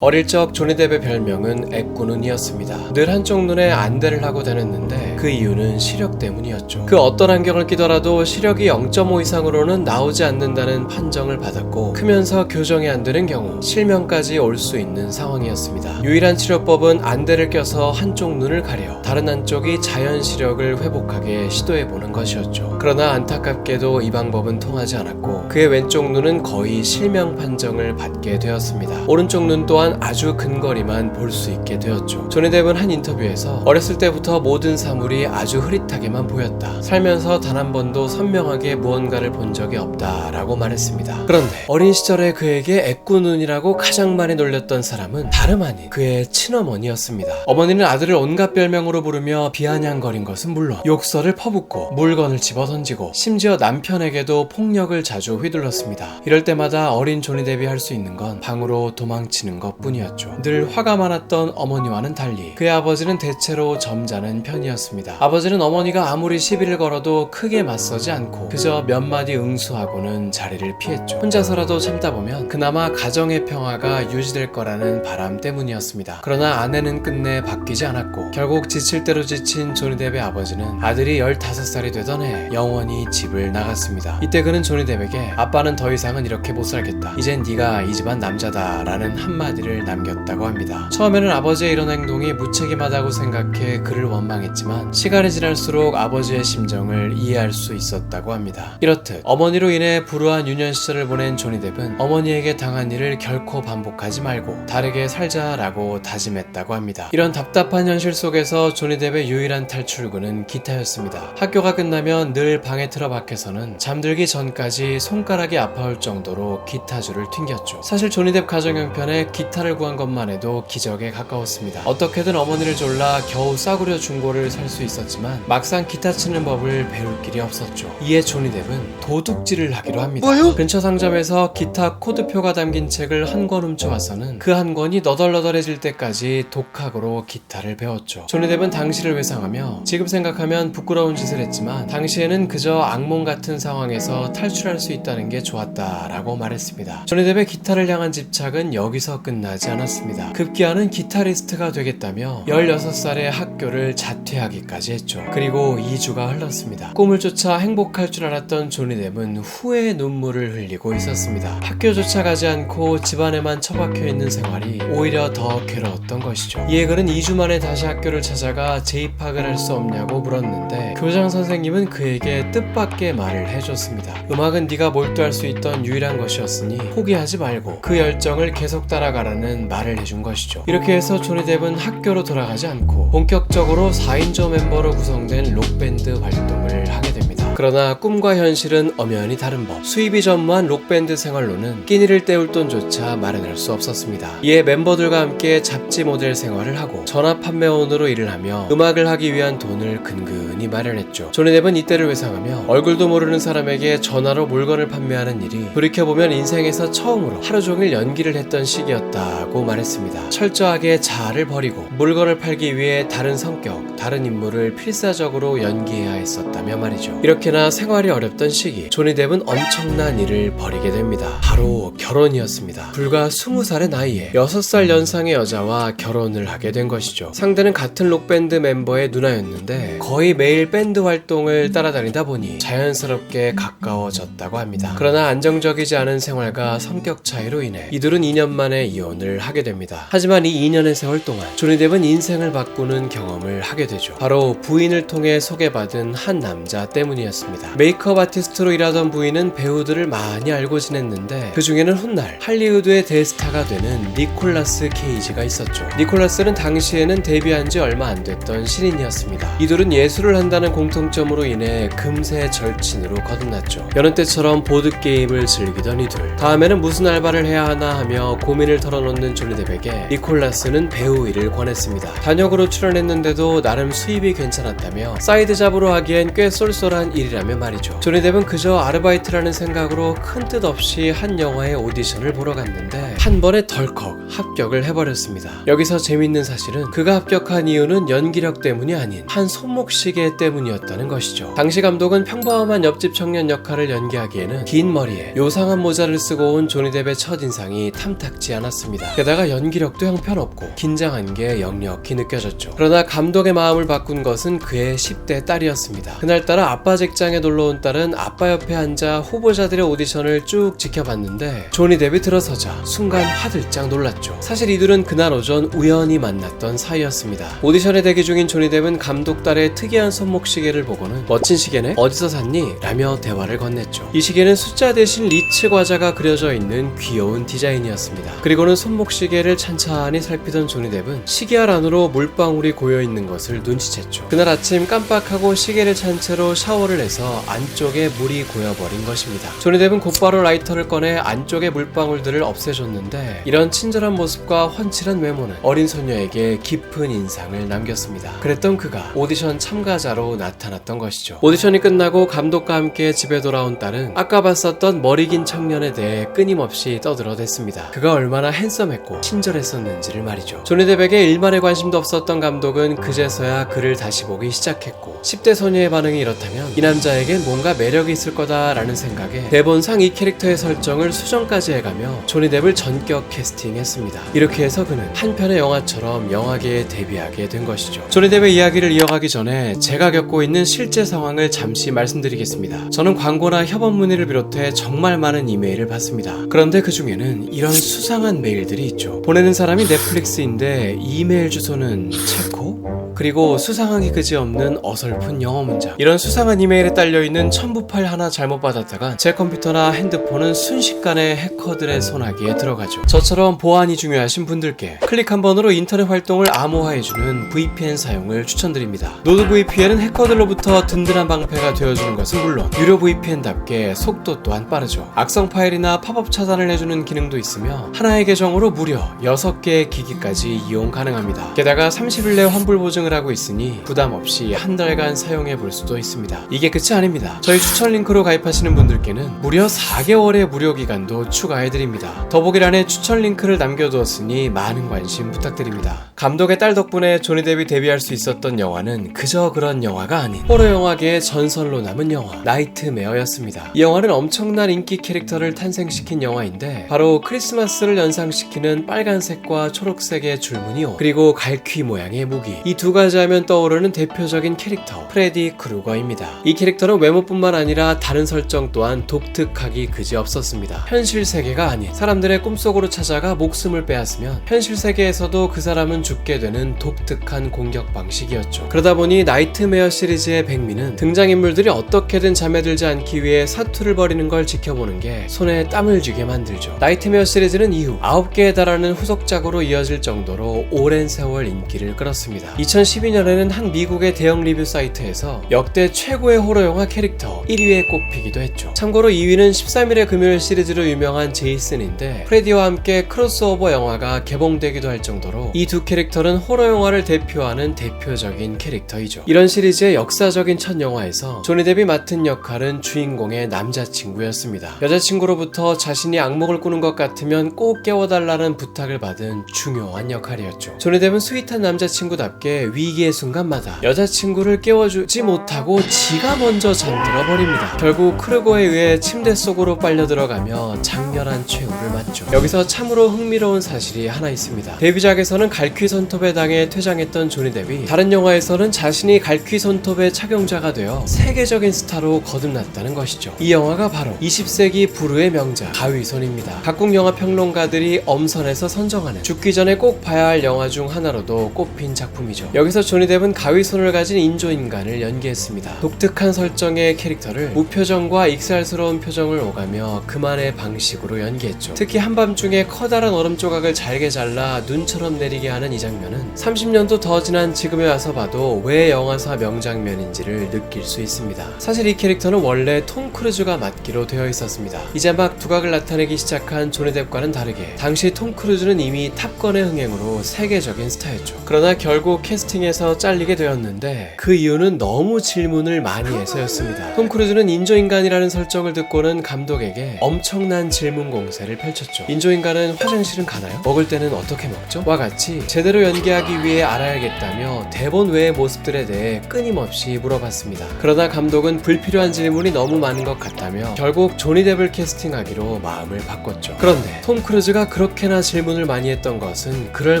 어릴 적 조니 뎁의 별명은 애꾸눈이었습니다. 늘 한쪽 눈에 안대를 하고 다녔는데 그 이유는 시력 때문이었죠. 그 어떤 안경을 끼더라도 시력이 0.5 이상으로는 나오지 않는다는 판정을 받았고 크면서 교정이 안 되는 경우 실명까지 올 수 있는 상황이었습니다. 유일한 치료법은 안대를 껴서 한쪽 눈을 가려 다른 한쪽이 자연 시력을 회복하게 시도해보는 것이었죠. 그러나 안타깝게도 이 방법은 통하지 않았고 그의 왼쪽 눈은 거의 실명 판정을 받게 되었습니다. 오른쪽 눈 또한 아주 근거리만 볼 수 있게 되었죠. 조니 뎁은 한 인터뷰에서 어렸을 때부터 모든 사물이 아주 흐릿하게만 보였다. 살면서 단 한 번도 선명하게 무언가를 본 적이 없다라고 말했습니다. 그런데 어린 시절에 그에게 애꾸눈이라고 가장 많이 놀렸던 사람은 다름 아닌 그의 친어머니였습니다. 어머니는 아들을 온갖 별명으로 부르며 비아냥거린 것은 물론 욕설을 퍼붓고 물건을 집어던지고 심지어 남편에게도 폭력을 자주 휘둘렀습니다. 이럴 때마다 어린 조니 뎁이 할 수 있는 건 방으로 도망치는 것 뿐이었죠. 늘 화가 많았던 어머니와는 달리 그의 아버지는 대체로 점잖은 편이었습니다. 아버지는 어머니가 아무리 시비를 걸어도 크게 맞서지 않고 그저 몇 마디 응수하고는 자리를 피했죠. 혼자서라도 참다 보면 그나마 가정의 평화가 유지될 거라는 바람 때문이었습니다. 그러나 아내는 끝내 바뀌지 않았고 결국 지칠 대로 지친 조니 뎁의 아버지는 아들이 15살이 되던 해 영원히 집을 나갔습니다. 이때 그는 조니 뎁에게 아빠는 더 이상은 이렇게 못 살겠다. 이젠 네가 이 집안 남자다 라는 한마디를 남겼다고 합니다. 처음에는 아버지의 이런 행동이 무책임하다고 생각해 그를 원망했지만 시간이 지날수록 아버지의 심정을 이해할 수 있었다고 합니다. 이렇듯 어머니로 인해 불우한 유년 시절을 보낸 조니 뎁은 어머니에게 당한 일을 결코 반복하지 말고 다르게 살자라고 다짐했다고 합니다. 이런 답답한 현실 속에서 조니 뎁의 유일한 탈출구는 기타였습니다. 학교가 끝나면 늘 방에 틀어박혀서는 잠들기 전까지 손가락이 아파올 정도로 기타줄을 튕겼죠. 사실 조니 뎁 가정 형편에 기타를 구한 것만 해도 기적에 가까웠습니다. 어떻게든 어머니를 졸라 겨우 싸구려 중고를 살 수 있었지만 막상 기타 치는 법을 배울 길이 없었죠. 이에 조니 뎁은 도둑질을 하기로 합니다. 뭐요? 근처 상점에서 기타 코드표가 담긴 책을 한 권 훔쳐와서는 그 한 권이 너덜너덜해질 때까지 독학으로 기타를 배웠죠. 조니 뎁은 당시를 회상하며 지금 생각하면 부끄러운 짓을 했지만 당시에는 그저 악몽 같은 상황에서 탈출할 수 있다는 게 좋았다라고 말했습니다. 조니 뎁의 기타를 향한 집착은 여기서 끝나지 않았습니다. 급기야는 기타리스트가 되겠다며 16살에 학교를 자퇴하기까지 했죠. 그리고 2주가 흘렀습니다. 꿈을 쫓아 행복할 줄 알았던 조니 뎁은 후회의 눈물을 흘리고 있었습니다. 학교조차 가지 않고 집안에만 처박혀 있는 생활이 오히려 더 괴로웠던 것이죠. 이에 그는 2주 만에 다시 학교를 찾아가 재입학을 할 수 없냐고 물었는데 교장 선생님은 그에게 뜻밖의 말을 해줬습니다. 음악은 네가 몰두할 수 있던 유일한 것이었으니 포기하지 말고 그 열정을 계속 따라가라는 말을 해준 것이죠. 이렇게 해서 조니 뎁은 학교로 돌아가지 않고 본격적으로 4인조 멤버로 구성된 록밴드 활동을 하게 됩니다. 그러나 꿈과 현실은 엄연히 다른 법. 수입이 전무한 록밴드 생활로는 끼니를 때울 돈조차 마련할 수 없었습니다. 이에 멤버들과 함께 잡지 모델 생활을 하고 전화 판매원으로 일을 하며 음악을 하기 위한 돈을 근근히 마련했죠. 조니 뎁은 이때를 회상하며 얼굴도 모르는 사람에게 전화로 물건을 판매하는 일이 돌이켜보면 인생에서 처음으로 하루 종일 연기를 했던 시기였다고 말했습니다. 철저하게 자아를 버리고 물건을 팔기 위해 다른 성격, 다른 인물을 필사적으로 연기해야 했었다며 말이죠. 이렇게나 생활이 어렵던 시기, 조니 뎁은 엄청난 일을 벌이게 됩니다. 바로 결혼이었습니다. 불과 20살의 나이에 6살 연상의 여자와 결혼을 하게 된 것이죠. 상대는 같은 록밴드 멤버의 누나였는데 거의 매일 밴드 활동을 따라다니다 보니 자연스럽게 가까워졌다고 합니다. 그러나 안정적이지 않은 생활과 성격 차이로 인해 이들은 2년 만에 이혼을 하게 됩니다. 하지만 이 2년의 세월 동안 조니 뎁은 인생을 바꾸는 경험을 하게 되죠. 바로 부인을 통해 소개받은 한 남자 때문이었습니다. 메이크업 아티스트로 일하던 부인은 배우들을 많이 알고 지냈는데 그 중에는 훗날 할리우드의 대스타가 되는 니콜라스 케이지가 있었죠. 니콜라스는 당시에는 데뷔한 지 얼마 안 됐던 신인이었습니다. 이들은 예술을 한다는 공통점으로 인해 금세 절친으로 거듭났죠. 여느 때처럼 보드게임을 즐기던 이들. 다음에는 무슨 알바를 해야 하나 하며 고민을 털어놓는 조니 뎁에게 니콜라스는 배우 일을 권했습니다. 단역으로 출연했는데도 나름 수입이 괜찮았다며 사이드 잡으로 하기엔 꽤 쏠쏠한 일이 일이라면 말이죠. 조니 뎁은 그저 아르바이트라는 생각으로 큰 뜻 없이 한 영화의 오디션을 보러 갔는데 한 번에 덜컥 합격을 해버렸습니다. 여기서 재밌는 사실은 그가 합격한 이유는 연기력 때문이 아닌 한 손목시계 때문이었다는 것이죠. 당시 감독은 평범한 옆집 청년 역할을 연기하기에는 긴 머리에 요상한 모자를 쓰고 온 조니 뎁의 첫인상이 탐탁지 않았습니다. 게다가 연기력도 형편없고 긴장한 게 역력히 느껴졌죠. 그러나 감독의 마음을 바꾼 것은 그의 10대 딸이었습니다. 그날따라 아빠 직장에 놀러온 딸은 아빠 옆에 앉아 후보자들의 오디션을 쭉 지켜봤는데 조니 뎁이 들어서자 순간 화들짝 놀랐죠. 사실 이들은 그날 오전 우연히 만났던 사이였습니다. 오디션에 대기 중인 조니 뎁은 감독 딸의 특이한 손목시계를 보고는 멋진 시계네? 어디서 샀니? 라며 대화를 건넸죠. 이 시계는 숫자 대신 리츠 과자가 그려져 있는 귀여운 디자인이었습니다. 그리고는 손목시계를 찬찬히 살피던 조니 뎁은 시계알 안으로 물방울이 고여있는 것을 눈치챘죠. 그날 아침 깜빡하고 시계를 찬 채로 샤워를 해서 안쪽에 물이 고여버린 것입니다. 조니 뎁은 곧바로 라이터를 꺼내 안쪽의 물방울들을 없애줬는데 이런 친절한 모습과 훤칠한 외모는 어린 소녀에게 깊은 인상을 남겼습니다. 그랬던 그가 오디션 참가자로 나타났던 것이죠. 오디션이 끝나고 감독과 함께 집에 돌아온 딸은 아까 봤었던 머리 긴 청년에 대해 끊임없이 떠들어댔습니다. 그가 얼마나 핸섬했고 친절했었는지를 말이죠. 조니 뎁에게 일말의 관심도 없었던 감독은 그제서야 그를 다시 보기 시작했고 10대 소녀의 반응이 이렇다면 이 남자에겐 뭔가 매력이 있을 거다라는 생각에 대본상 이 캐릭터의 설정을 수정까지 해가며 조니 뎁을 전격 캐스팅했습니다. 이렇게 해서 그는 한 편의 영화처럼 영화계에 데뷔하게 된 것이죠. 조니 뎁의 이야기를 이어가기 전에 제가 겪고 있는 실제 상황을 잠시 말씀드리겠습니다. 저는 광고나 협업 문의를 비롯해 정말 많은 이메일을 받습니다. 그런데 그 중에는 이런 수상한 메일들이 있죠. 보내는 사람이 넷플릭스인데 이메일 주소는 체코? 그리고 수상하기 그지없는 어설픈 영어 문장. 이런 수상한 이메일에 딸려있는 첨부 파일 하나 잘못 받았다가 제 컴퓨터나 핸드폰은 순식간에 해커들의 손아귀에 들어가죠. 저처럼 보안이 중요하신 분들께 클릭 한 번으로 인터넷 활동을 암호화해주는 VPN 사용을 추천드립니다. 노드 VPN은 해커들로부터 든든한 방패가 되어주는 것은 물론 유료 VPN답게 속도 또한 빠르죠. 악성 파일이나 팝업 차단을 해주는 기능도 있으며 하나의 계정으로 무려 6개의 기기까지 이용 가능합니다. 게다가 30일 내 환불 보증을 하고 있으니 부담 없이 한 달간 사용해 볼 수도 있습니다. 이게 끝이 아닙니다. 저희 추천 링크로 가입하시는 분들께는 무려 4개월의 무료 기간도 추가해 드립니다. 더보기란에 추천 링크를 남겨두었으니 많은 관심 부탁드립니다. 감독의 딸 덕분에 조니 뎁이 데뷔할 수 있었던 영화는 그저 그런 영화가 아닌 호러 영화계의 전설로 남은 영화 나이트메어였습니다. 이 영화는 엄청난 인기 캐릭터를 탄생시킨 영화인데 바로 크리스마스를 연상시키는 빨간색과 초록색의 줄무늬옷 그리고 갈퀴 모양의 무기 이 두 가지 하면 떠오르는 대표적인 캐릭터 프레디 크루거입니다. 이 캐릭터는 외모뿐만 아니라 다른 설정 또한 독특하기 그지없었습니다. 현실 세계가 아닌 사람들의 꿈속으로 찾아가 목숨을 빼앗으면 현실 세계에서도 그 사람은 죽게 되는 독특한 공격 방식이었죠. 그러다 보니 나이트메어 시리즈의 백미는 등장인물들이 어떻게든 잠에 들지 않기 위해 사투를 벌이는 걸 지켜보는 게 손에 땀을 쥐게 만들죠. 나이트메어 시리즈는 이후 9개에 달하는 후속작으로 이어질 정도로 오랜 세월 인기를 끌었습니다. 2012년에는 한 미국의 대형 리뷰 사이트에서 역대 최고의 호러 영화 캐릭터 1위에 꼽히기도 했죠. 참고로 2위는 13일의 금요일 시리즈로 유명한 제이슨인데 프레디와 함께 크로스오버 영화가 개봉되기도 할 정도로 이 두 캐릭터는 호러 영화를 대표하는 대표적인 캐릭터이죠. 이런 시리즈의 역사적인 첫 영화에서 조니 뎁이 맡은 역할은 주인공의 남자친구였습니다. 여자친구로부터 자신이 악몽을 꾸는 것 같으면 꼭 깨워달라는 부탁을 받은 중요한 역할이었죠. 조니 뎁은 스윗한 남자친구답게 위기의 순간마다 여자친구를 깨워주지 못하고 지가 먼저 잠들어 버립니다. 결국 크루거에 의해 침대 속으로 빨려 들어가며 장렬한 최후를 맞죠. 여기서 참으로 흥미로운 사실이 하나 있습니다. 데뷔작에서는 갈퀴 손톱에 당해 퇴장했던 조니 뎁이 다른 영화에서는 자신이 갈퀴 손톱의 착용자가 되어 세계적인 스타로 거듭났다는 것이죠. 이 영화가 바로 20세기 부르의 명작 가위손입니다. 각국 영화 평론가들이 엄선해서 선정하는 죽기 전에 꼭 봐야 할 영화 중 하나로도 꼽힌 작품이죠. 여기서 조니 뎁은 가위손을 가진 인조인간을 연기했습니다. 독특한 설정의 캐릭터를 무표정과 익살스러운 표정을 오가며 그만의 방식으로 연기했죠. 특히 한밤중에 커다란 얼음 조각을 잘게 잘라 눈처럼 내리게 하는 이 장면은 30년도 더 지난 지금에 와서 봐도 왜 영화사 명장면인지를 느낄 수 있습니다. 사실 이 캐릭터는 원래 톰 크루즈가 맡기로 되어 있었습니다. 이제 막 두각을 나타내기 시작한 조니 뎁과는 다르게 당시 톰 크루즈는 이미 탑건의 흥행으로 세계적인 스타였죠. 그러나 결국 캐스팅 캐스팅에서 잘리게 되었는데 그 이유는 너무 질문을 많이 해서였습니다. 톰 크루즈는 인조인간이라는 설정을 듣고는 감독에게 엄청난 질문 공세를 펼쳤죠. 인조인간은 화장실은 가나요? 먹을 때는 어떻게 먹죠? 와 같이 제대로 연기하기 위해 알아야겠다며 대본 외의 모습들에 대해 끊임없이 물어봤습니다. 그러나 감독은 불필요한 질문이 너무 많은 것 같다며 결국 조니 뎁을 캐스팅하기로 마음을 바꿨죠. 그런데 톰 크루즈가 그렇게나 질문을 많이 했던 것은 그럴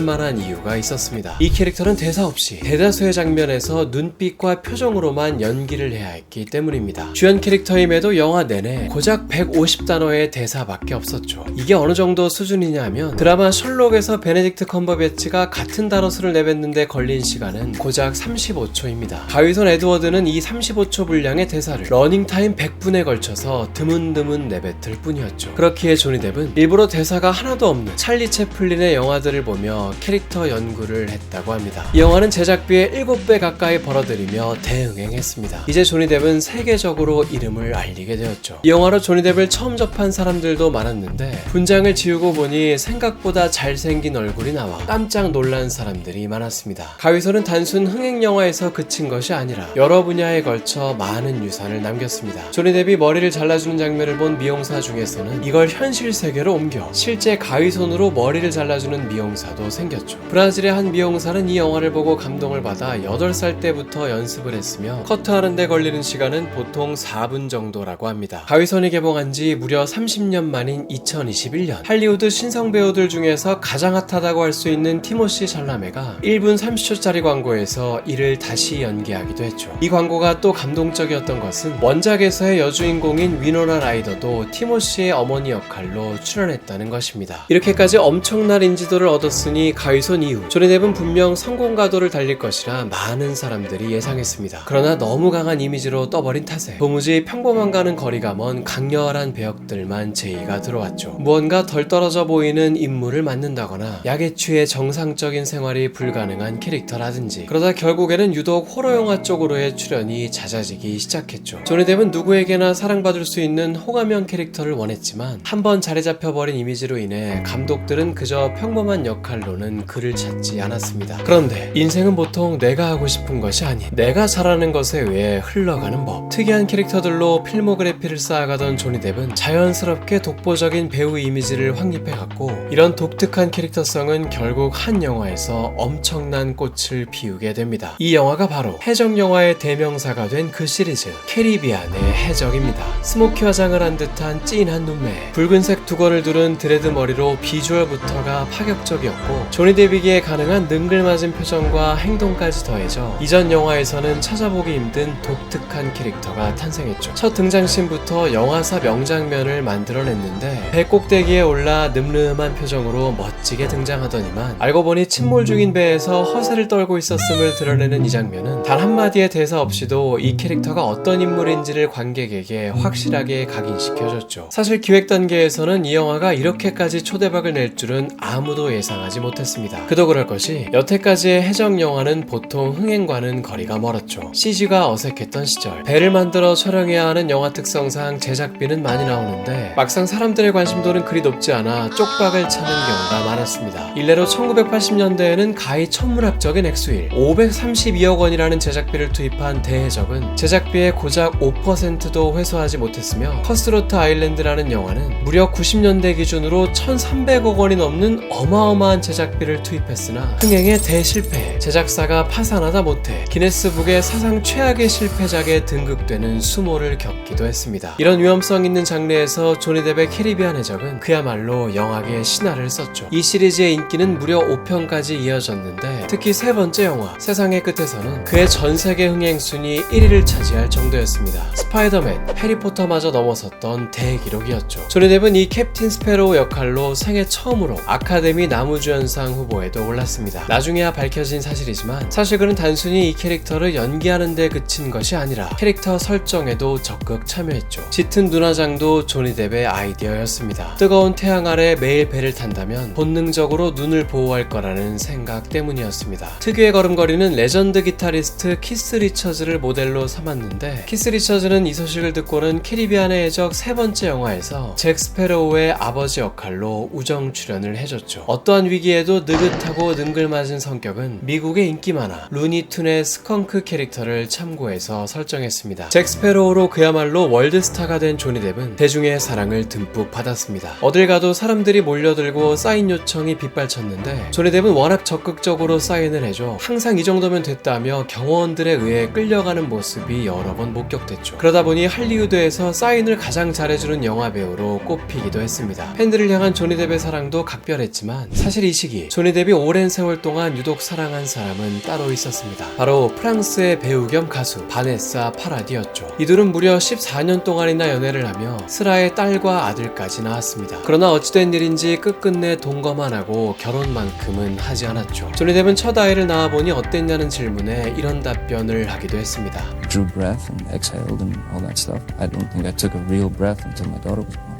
만한 이유가 있었습니다. 이 캐릭터는 대사 없이 대다수의 장면에서 눈빛과 표정으로만 연기를 해야 했기 때문입니다. 주연 캐릭터임에도 영화 내내 고작 150단어의 대사밖에 없었죠. 이게 어느 정도 수준이냐면 드라마 셜록에서 베네딕트 컴버배치가 같은 단어 수를 내뱉는데 걸린 시간은 고작 35초입니다. 가위손 에드워드는 이 35초 분량의 대사를 러닝타임 100분에 걸쳐서 드문드문 내뱉을 뿐이었죠. 그렇기에 조니 뎁은 일부러 대사가 하나도 없는 찰리 채플린의 영화들을 보며 캐릭터 연구를 했다고 합니다. 이 영화는 제작비의 7배 가까이 벌어들이며 대응행했습니다. 이제 조니 뎁은 세계적으로 이름을 알리게 되었죠. 이 영화로 조니 뎁을 처음 접한 사람들도 많았는데 분장을 지우고 보니 생각보다 잘생긴 얼굴이 나와 깜짝 놀란 사람들이 많았습니다. 가위손은 단순 흥행 영화에서 그친 것이 아니라 여러 분야에 걸쳐 많은 유산을 남겼습니다. 조니 뎁이 머리를 잘라주는 장면을 본 미용사 중에서는 이걸 현실 세계로 옮겨 실제 가위손으로 머리를 잘라주는 미용사도 생겼죠. 브라질의 한 미용사는 이 영화를 보고 감동을 받아 8살 때부터 연습을 했으며 커트하는 데 걸리는 시간은 보통 4분 정도라고 합니다. 가위손이 개봉한 지 무려 30년 만인 2021년 할리우드 신성 배우들 중에서 가장 핫하다고 할 수 있는 티모시 샬라메가 1분 30초짜리 광고에서 이를 다시 연기하기도 했죠. 이 광고가 또 감동적이었던 것은 원작에서의 여주인공인 위노나 라이더도 티모시의 어머니 역할로 출연했다는 것입니다. 이렇게까지 엄청난 인지도를 얻었으니 가위손 이후 조니 뎁은 분명 성공 가도를 달릴 것이라 많은 사람들이 예상했습니다. 그러나 너무 강한 이미지로 떠버린 탓에 도무지 평범함과는 거리가 먼 강렬한 배역들만 제의가 들어왔죠. 무언가 덜 떨어져 보이는 임무를 맡는다거나 약에 취해 정상적인 생활이 불가능한 캐릭터라든지 그러다 결국에는 유독 호러 영화 쪽으로의 출연이 잦아지기 시작했죠. 조니 뎁은 누구에게나 사랑받을 수 있는 호감형 캐릭터를 원했지만 한번 자리 잡혀버린 이미지로 인해 감독들은 그저 평범한 역할로는 그를 찾지 않았습니다. 그런데 인생은 보통 내가 하고 싶은 것이 아닌 내가 잘하는 것에 의해 흘러가는 법. 특이한 캐릭터들로 필모그래피를 쌓아가던 조니 뎁은 자연스럽게 독보적인 배우 이미지를 확립해갔고 이런 독특한 캐릭터성은 결국 한 영화에서 엄청난 꽃을 피우게 됩니다. 이 영화가 바로 해적 영화의 대명사가 된 그 시리즈 캐리비안의 해적입니다. 스모키 화장을 한 듯한 찐한 눈매, 붉은색 두건을 두른 드레드 머리로 비주얼부터가 파격적이었고 조니 뎁이기에 가능한 능글맞은 표정과 행동까지 더해져 이전 영화에서는 찾아보기 힘든 독특한 캐릭터가 탄생했죠. 첫 등장신부터 영화사 명장면을 만들어냈는데 배 꼭대기에 올라 늠름한 표정으로 멋지게 등장하더니만 알고 보니 침몰 중인 배에서 허세를 떨고 있었음을 드러내는 이 장면은 단 한마디의 대사 없이도 이 캐릭터가 어떤 인물인지를 관객에게 확실하게 각인시켜줬죠. 사실 기획 단계에서는 이 영화가 이렇게까지 초대박을 낼 줄은 아무도 예상하지 못했습니다. 그도 그럴 것이 여태까지의 해적 영화는 보통 흥행과는 거리가 멀었죠. CG가 어색했던 시절 배를 만들어 촬영해야 하는 영화 특성상 제작비는 많이 나오는데 막상 사람들의 관심도는 그리 높지 않아 쪽박을 차는 경우가 많았습니다. 일례로 1980년대에는 가히 천문학적인 액수일 532억 원이라는 제작비를 투입한 대해적은 제작비의 고작 5%도 회수하지 못했으며 커스로트 아일랜드라는 영화는 무려 90년대 기준으로 1300억 원이 넘는 어마어마한 제작비를 투입했으나 흥행의 대실패, 제작사가 파산하다 못해 기네스북의 사상 최악의 실패작에 등극되는 수모를 겪기도 했습니다. 이런 위험성 있는 장르에서 조니 뎁의 캐리비안 해적은 그야말로 영화계의 신화를 썼죠. 이 시리즈의 인기는 무려 5편까지 이어졌는데 특히 세 번째 영화 세상의 끝에서는 그의 전세계 흥행 순위 1위를 차지할 정도였습니다. 스파이더맨, 해리포터마저 넘어섰던 대기록이었죠. 조니 뎁은 이 캡틴 스패로우 역할로 생애 처음으로 아카데미 나무주연상 후보에도 올랐습니다. 나중에야 밝혀진 사실이지만 사실 그는 단순히 이 캐릭터를 연기하는 데 그친 것이 아니라 캐릭터 설정에도 적극 참여했죠. 짙은 눈화장도 조니 뎁의 아이디어였습니다. 뜨거운 태양 아래 매일 배를 탄다면 본능적으로 눈을 보호할 거라는 생각 때문이었습니다. 특유의 걸음걸이는 레전드 기타리스트 키스 리처즈를 모델로 삼았는데 키스 리처즈는 이 소식을 듣고는 캐리비안의 해적 세 번째 영화에서 잭 스패로우의 아버지 역할로 우정 출연을 해줬죠. 어떠한 위기에도 느긋하고 능글맞은 성격은 미국의 인기 만화 루니툰의 스컹크 캐릭터를 참고해서 설정했습니다. 잭 스페로우로 그야말로 월드스타가 된 조니 뎁은 대중의 사랑을 듬뿍 받았습니다. 어딜 가도 사람들이 몰려들고 사인 요청이 빗발쳤는데 조니 뎁은 워낙 적극적으로 사인을 해줘 항상 이 정도면 됐다며 경호원들에 의해 끌려가는 모습이 여러 번 목격됐죠. 그러다 보니 할리우드에서 사인을 가장 잘해주는 영화배우로 꼽히기도 했습니다. 팬들을 향한 조니 뎁의 사랑도 각별했지만 사실 이 시기 조니 뎁이 오랜 세월 동안 유독 사랑한 사람은 따로 있었습니다. 바로 프랑스의 배우 겸 가수 바네사 파라디였죠. 이들은 무려 14년 동안이나 연애를 하며 슬아의 딸과 아들까지 낳았습니다. 그러나 어찌된 일인지 끝끝내 동거만 하고 결혼만큼은 하지 않았죠. 조니 뎁은 첫 아이를 낳아보니 어땠냐는 질문에 이런 답변을 하기도 했습니다. Drew breath and exhaled and all that stuff. I don't think I took a real breath until my daughter was born.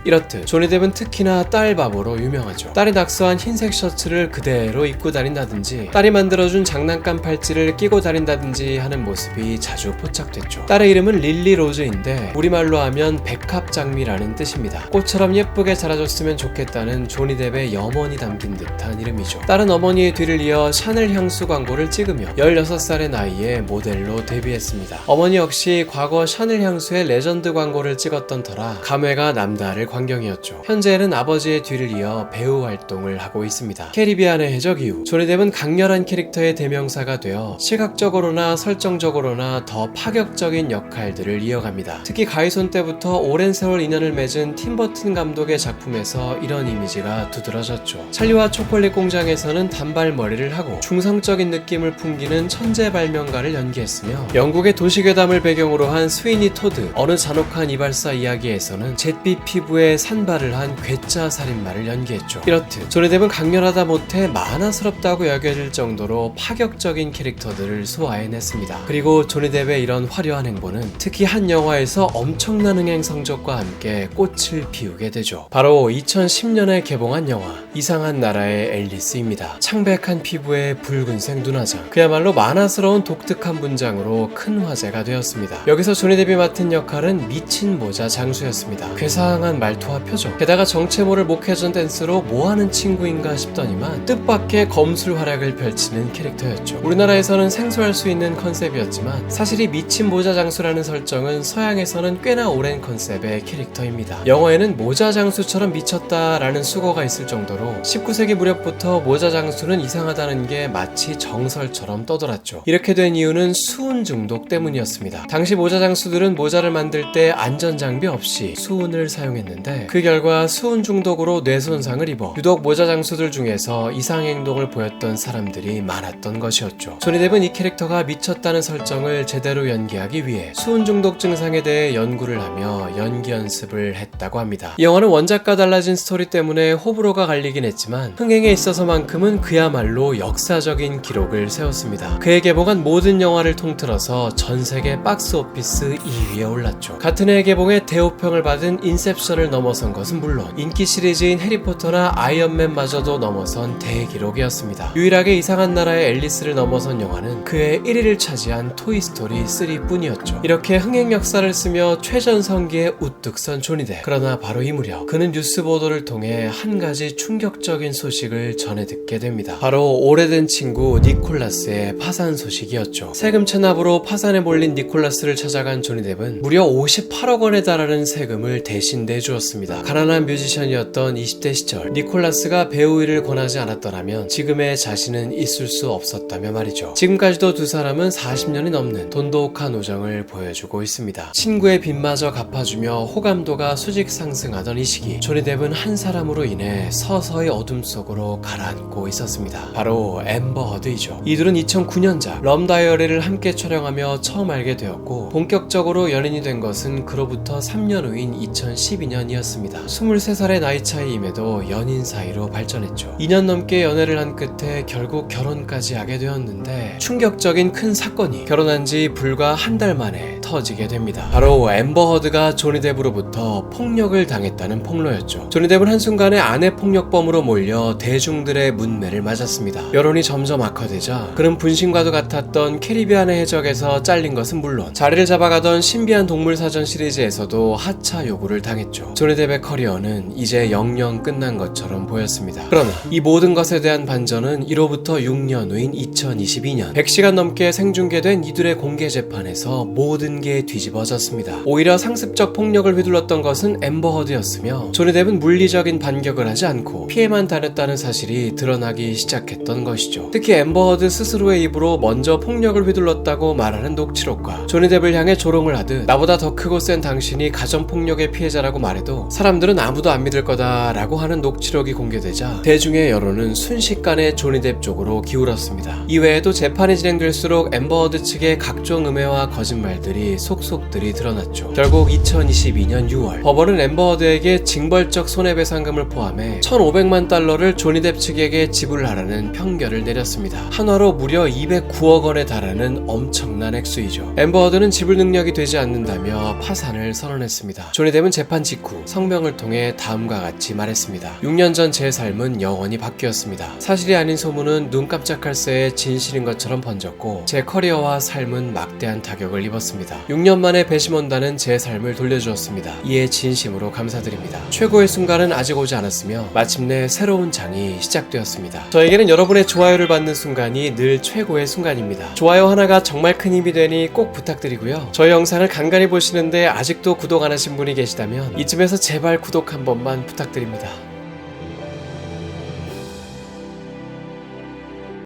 이렇듯 조니 뎁은 특히나 딸 바보로 유명하죠. 딸이 낙서한 흰색 셔츠를 그대로 입고 다닌다든지 딸이 만들어준 장난감 팔찌를 끼고 다닌다든지 하는 모습이 자주 포착됐죠. 딸의 이름은 릴리 로즈인데 우리말로 하면 백합장미라는 뜻입니다. 꽃처럼 예쁘게 자라줬으면 좋겠다는 조니 뎁의 염원이 담긴 듯한 이름이죠. 딸은 어머니의 뒤를 이어 샤넬 향수 광고를 찍으며 16살의 나이에 모델로 데뷔했습니다. 어머니 역시 과거 샤넬 향수의 레전드 광고를 찍었던 터라 감회가 남다를 광경이었죠. 현재는 아버지의 뒤를 이어 배우 활동을 하고 있습니다. 캐리비안의 해적 이후 조니 뎁은 강렬한 캐릭터의 대명사가 되어 시각적으로나 설정적으로나 더 파격적인 역할들을 이어갑니다. 특히 가이손 때부터 오랜 세월 인연을 맺은 팀 버튼 감독의 작품에서 이런 이미지가 두드러졌죠. 찰리와 초콜릿 공장에서는 단발머리를 하고 중성적인 느낌을 풍기는 천재 발명가를 연기했으며 영국의 도시괴담을 배경으로 한 스위니 토드 어느 잔혹한 이발사 이야기에서는 잿빛 피부에 산발을 한 괴짜 살인마를 연기했죠. 이렇듯 조니 뎁은 강렬하다 못해 만화스럽다고 여겨질 정도로 파격적인 캐릭터들을 소화해냈습니다. 그리고 조니 뎁의 이런 화려한 행보는 특히 한 영화에서 엄청난 흥행 성적과 함께 꽃을 피우게 되죠. 바로 2010년에 개봉한 영화 이상한 나라의 앨리스입니다. 창백한 피부에 붉은색 눈화장, 그야말로 만화스러운 독특한 문장으로 큰 화제가 되었습니다. 여기서 조니 뎁이 맡은 역할은 미친 모자 장수였습니다. 괴상한 말투와 표정, 게다가 정체모를 목회전 댄스로 뭐하는 친구인가 싶더니만 뜻밖의 검술 활약을 펼치는 캐릭터였죠. 우리나라에서는 생소할 수 있는 컨셉이었지만 사실 이 미친 모자 장수라는 설정은 서양에서는 꽤나 오랜 컨셉의 캐릭터입니다. 영어에는 모자 장수처럼 미쳤다라는 수거가 있을 정도로 19세기 무렵부터 모자 장수는 이상하다는 게 마치 정설처럼 떠돌았죠. 이렇게 된 이유는 수은 중독 때문이었습니다. 당시 모자 장수들은 모자를 만들 때 안전장비 없이 수은을 사용했는데 그 결과 수은 중독으로 뇌 손상을 입어 유독 모자 장수들 중에서 이상 행동을 보였던 사람들이 많았던 것이었죠. 조니 뎁은 이 캐릭터가 미쳤다는 설정을 제대로 연기하기 위해 수은 중독 증상에 대해 연구를 하며 연기 연습을 했다고 합니다. 이 영화는 원작과 달라진 스토리 때문에 호불호가 갈리긴 했지만 흥행에 있어서만큼은 그야말로 역사적인 기록을 세웠습니다. 그해 개봉한 모든 영화를 통틀어서 전 세계 박스 오피스 2위에 올랐죠. 같은 해 개봉에 대호평을 받은 인셉션을 넘어선 것은 물론 인기 시리즈인 해리포터나 아이언맨마저도 넘어선 대기록이었습니다. 유일하게 이상한 나라의 앨리스를 넘어선 영화는 그해 1위를 차지한 토이스토리 3뿐이었죠. 이렇게 흥행 역사를 쓰며 최전성기에 우뚝 선 조니 뎁. 그러나 바로 이 무렵 그는 뉴스 보도를 통해 한 가지 충격적인 소식을 전해 듣게 됩니다. 바로 오래된 친구 니콜라스의 파산 소식이었죠. 세금 체납으로 파산에 몰린 니콜라스를 찾아간 조니 뎁은 무려 58억 원에 달하는 세금을 대신 내주었습니다. 가난한 뮤지션이었던 20대 시절 니콜라스가 배우 일을 권하지 않았더라면 지금의 자신은 있을 수 없었다며 말이죠. 지금까지도 두 사람은 40년이 넘는 돈독한 우정을 보여주고 있습니다. 친구의 빚마저 갚아주며 호감도가 수직 상승하던 이 시기 조니 뎁은 한 사람으로 인해 서서히 어둠 속으로 가라앉고 있었습니다. 바로 앰버 허드이죠. 이들은 2009년작 럼 다이어리를 함께 촬영하며 처음 알게 되었고 본격적으로 연인이 된 것은 그로부터 3년 후인 2012년이었습니다. 23살의 나이 차이임에도 연인 사이로 발전했죠. 2년 넘게 연애를 한 끝에 결국 결혼까지 하게 되었는데 충격적인 큰 사건이 결혼한 지 불과 한 달 만에 터지게 됩니다. 바로 앰버 허드가 조니 뎁으로부터 폭력을 당했다는 폭로였죠. 조니 뎁은 한순간에 아내 폭력범으로 몰려 대중들의 문매를 맞았습니다. 여론이 점점 악화되자 그는 분신과도 같았던 캐리비안의 해적에서 잘린 것은 물론 자리를 잡아가던 신비한 동물 사전 시리즈에서도 하차 요구를 당했죠. 조니 뎁의 커리어는 이제 영영 끝난 것처럼 보였습니다. 그러나 이 모든 것에 대한 반전은 이로부터 6년 후인 2022년 100시간 넘게 생중계된 이들의 공개 재판에서 모든 게 뒤집어졌습니다. 오히려 상습적 폭력을 휘둘렀던 것은 앰버 허드였으며 조니 뎁은 물리적인 반격을 하지 않고 피해만 다녔다는 사실이 드러나기 시작했던 것이죠. 특히 앰버 허드 스스로의 입으로 먼저 폭력을 휘둘렀다고 말하는 녹취록과 조니 뎁을 향해 조롱을 하듯 나보다 더 크고 센 당신이 가정폭력의 피해자라고 말해도 사람들은 아무도 안 믿을 거다라고 하는 녹취록이 공개되자 대중의 여론은 순식간에 조니 뎁 쪽으로 기울었습니다. 이외에도 재판이 진행될수록 앰버 허드 측의 각종 음해와 거짓말들이 속속들이 드러났죠. 결국 2022년 6월 법원은 앰버 허드에게 징벌적 손해배상금을 포함해 1,500만 달러를 조니 뎁 측에게 지불하라는 판결을 내렸습니다. 한화로 무려 209억 원에 달하는 엄청난 액수이죠. 앰버 허드는 지불 능력이 되지 않는다며 파산을 선언했습니다. 조니 뎁은 재판 직후 성명을 통해 다음과 같이 말했습니다. 6년 전 제 삶은 영원히 바뀌었습니다. 사실이 아닌 소문은 눈 깜짝할 새에 진실인 것처럼 번졌고 제 커리어와 삶은 막대한 타격을 입었습니다. 6년 만에 배심원단은 제 삶을 돌려주었습니다. 이에 진심으로 감사드립니다. 최고의 순간은 아직 오지 않았으며 마침내 새로운 장이 시작되었습니다. 저에게는 여러분의 좋아요를 받는 순간이 늘 최고의 순간입니다. 좋아요 하나가 정말 큰 힘이 되니 꼭 부탁드리고요. 저희 영상을 간간히 보시는데 아직도 구독 안 하신 분이 계시다면 이쯤에서 제발 구독 한 번만 부탁드립니다.